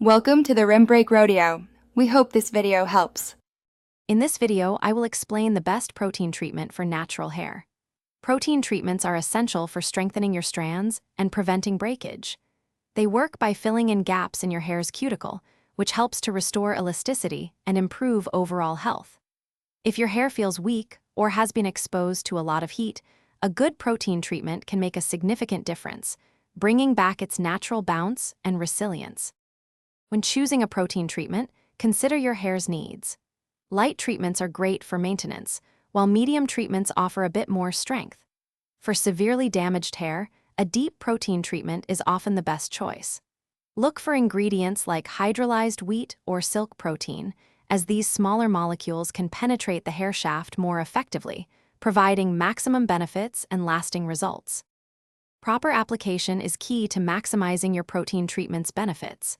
Welcome to the Rim Break Rodeo. We hope this video helps. In this video, I will explain the best protein treatment for natural hair. Protein treatments are essential for strengthening your strands and preventing breakage. They work by filling in gaps in your hair's cuticle, which helps to restore elasticity and improve overall health. If your hair feels weak or has been exposed to a lot of heat, a good protein treatment can make a significant difference, bringing back its natural bounce and resilience. When choosing a protein treatment, consider your hair's needs. Light treatments are great for maintenance, while medium treatments offer a bit more strength. For severely damaged hair, a deep protein treatment is often the best choice. Look for ingredients like hydrolyzed wheat or silk protein, as these smaller molecules can penetrate the hair shaft more effectively, providing maximum benefits and lasting results. Proper application is key to maximizing your protein treatment's benefits.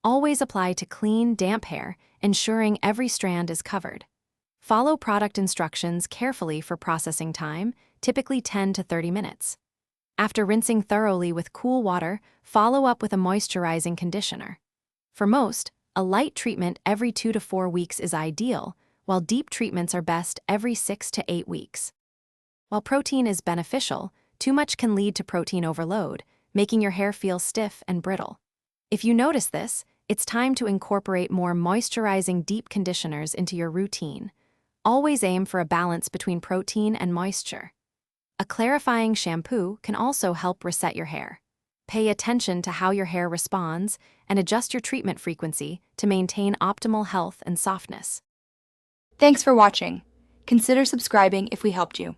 Always apply to clean, damp hair, ensuring every strand is covered. Follow product instructions carefully for processing time, typically 10 to 30 minutes. After rinsing thoroughly with cool water, follow up with a moisturizing conditioner. For most, a light treatment every 2 to 4 weeks is ideal, while deep treatments are best every 6 to 8 weeks. While protein is beneficial, too much can lead to protein overload, making your hair feel stiff and brittle. If you notice this, it's time to incorporate more moisturizing deep conditioners into your routine. Always aim for a balance between protein and moisture. A clarifying shampoo can also help reset your hair. Pay attention to how your hair responds and adjust your treatment frequency to maintain optimal health and softness. Thanks for watching. Consider subscribing if we helped you.